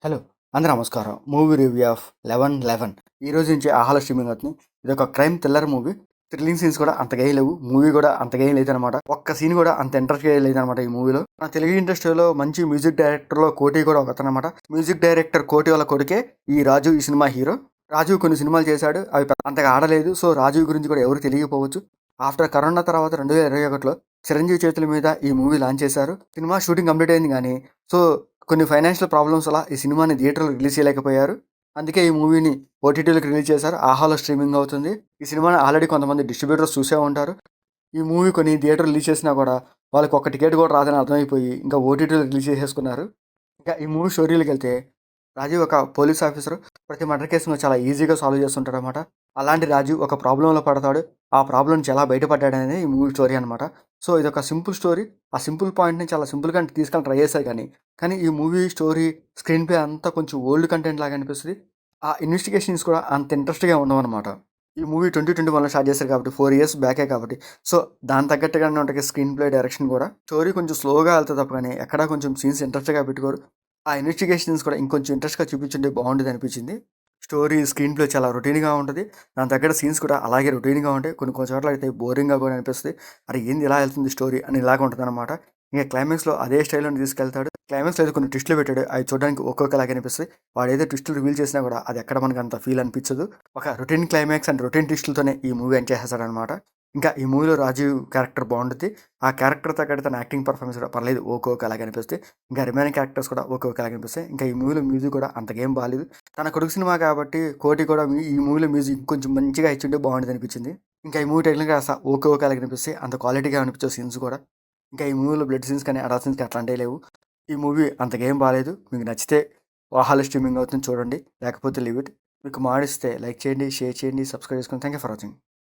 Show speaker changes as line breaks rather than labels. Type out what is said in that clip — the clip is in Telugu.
హలో! అందరూ నమస్కారం. మూవీ రివ్యూ ఆఫ్ 11/11 ఈరోజు నుంచి ఆహాలో స్ట్రీమింగ్ అవుతుంది. ఇదొక crime thriller movie. Thrilling scenes కూడా అంతగా ఏం లేవు. మూవీ కూడా అంతగా ఏం లేదనమాట. ఒక్క సీన్ కూడా అంత ఇంట్రెస్ట్‌గా లేదనమాట ఈ మూవీలో. మన తెలుగు ఇండస్ట్రీలో మంచి మ్యూజిక్ డైరెక్టర్‌లో 'కోటి' కూడా ఒకతననమాట. మ్యూజిక్ డైరెక్టర్ 'కోటి' వాళ్ళ కొడుకే ఈ 'రాజు' ఈ సినిమా హీరో. 'రాజు' కొన్ని సినిమాలు చేశాడు. అవి అంతగా ఆడలేదు. సో 'రాజు' గురించి కూడా ఎవరికీ తెలియకపోవచ్చు. ఆఫ్టర్ కరోనా తర్వాత 2021లో చిరంజీవి చేతుల మీద ఈ మూవీ లాంచ్ చేశారు. సినిమా షూటింగ్ కంప్లీట్ అయింది గానీ సో కొన్ని ఫైనాన్షియల్ ప్రాబ్లమ్స్ వల్ల ఈ సినిమాని థియేటర్‌లో రిలీజ్ చేయలేకపోయారు. అందుకే ఈ మూవీని ఓటీటీలోకి రిలీజ్ చేశారు. ఆహాలో స్ట్రీమింగ్ అవుతుంది. ఈ సినిమాని ఆల్రెడీ కొంతమంది డిస్ట్రిబ్యూటర్స్ చూసే ఉంటారు. ఈ మూవీ కొన్ని థియేటర్ రిలీజ్ చేసినా కూడా వాళ్ళకి ఒక్క టికెట్ కూడా రాదని అర్థమైపోయి ఇంకా ఓటీటీలో రిలీజ్ చేసేసుకున్నారు. ఇంకా ఈ మూవీ స్టోరీలోకెళ్తే రాజీవ్ ఒక పోలీస్ ఆఫీసర్. ప్రతి మర్డర్ కేసును చాలా ఈజీగా సాల్వ్ చేస్తుంటాడనమాట. అలాంటి రాజీవ్ ఒక ప్రాబ్లంలో పడతాడు. ఆ ప్రాబ్లం నుంచి ఎలా బయటపడ్డాడనేది ఈ మూవీ స్టోరీ అనమాట. సో ఇదొక సింపుల్ స్టోరీ. ఆ సింపుల్ పాయింట్‌ని చాలా సింపుల్‌గా తీసుకెళ్ళి ట్రై చేశారు కానీ ఈ మూవీ స్టోరీ, స్క్రీన్ ప్లే అంతా కొంచెం ఓల్డ్ కంటెంట్ లాగా అనిపిస్తది. ఆ ఇన్వెస్టిగేషన్స్ కూడా అంత ఇంట్రెస్ట్‌గా ఉండవనమాట. ఈ మూవీ 2021లో స్టార్ట్ చేశారు కాబట్టి 4 ఇయర్స్ బ్యాకే కాబట్టి సో దానికి తగ్గట్టుగానే ఉంటది స్క్రీన్ ప్లే, డైరెక్షన్ కూడా. స్టోరీ కొంచెం స్లోగా వెళ్తది తప్ప గానీ ఎక్కడా కొంచెం సీన్స్ ఇంట్రెస్ట్‌గా పెట్టుకోరు. ఆ ఇన్వెస్టిగేషన్స్ కూడా ఇంకొంచెం ఇంట్రెస్ట్‌గా చూపించుంటే బాగుండేది అనిపించింది. స్టోరీ, స్క్రీన్ ప్లే చాలా రొటీన్‌గా ఉంటది. దాని తగ్గట్టు సీన్స్ కూడా అలాగే రొటీన్‌గా ఉంటాయి. కొన్ని కొన్ని చోట్ల అయితే బోరింగ్‌గా కూడా అనిపిస్తది. అరే ఏంది ఇలా వెళ్తుంది స్టోరీ అని ఇలాగ ఉంటదనమాట. ఇంక క్లైమాక్స్‌లో అదే స్టైల్‌లోనే తీసుకెళ్తాడు. క్లైమాక్స్‌లో అయితే కొన్ని ట్విస్టులు పెట్టాడు. అవి చూడడానికి ఒక్కొక్కలాగా అనిపిస్తాయి. వాడేదో ట్విస్టులు రివీల్ చేసినా కూడా అది ఎక్కడ మనకు అంత ఫీల్ అనిపించదు. ఒక రొటీన్ క్లైమాక్స్ అండ్ రొటీన్ ట్విస్టులతోనే ఈ మూవీ ఎండ్ చేసేస్తాడనమాట. ఇంకా ఈ మూవీలో రాజీవ్ క్యారెక్టర్ బాగుండుద్ది. ఆ క్యారెక్టర్ తగ్గట్టు తన యాక్టింగ్ పర్ఫార్మెన్స్ కూడా పర్లేదు ఓకే అనిపిస్తాయి. ఇంకా రిమైనింగ్ క్యారెక్టర్స్ కూడా ఓకే అనిపిస్తాయి. ఇంకా ఈ మూవీలో మ్యూజిక్ కూడా అంతకేం బాలేదు. తన కొడుకు సినిమా కాబట్టి 'కోటి' కూడా ఈ మూవీలో మ్యూజిక్ కొంచెం మంచిగా ఇచ్చుంటే బాగుండేది అనిపించింది. ఇంకా ఈ మూవీ టైటిల్‌గా కాస్త ఓకే అనిపిస్తాయి. అంత క్వాలిటీగా అనిపించవు సీన్స్ కూడా. ఇంకా ఈ మూవీలో బ్లడ్ సీన్స్ కానీ, అడల్ట్ సీన్స్ కానీ అట్లాంటివి లేవు. ఈ మూవీ అంతకేం బాలేదు. మీకు నచ్చితే ఆహాలో స్ట్రీమింగ్ అవుతుంది చూడండి. లేకపోతే లీవ్ ఇట్. మీకు మాడిస్తే లైక్ చేయండి, షేర్ చేయండి, సబ్స్క్రైబ్ చేసుకోండి. Thank you for watching.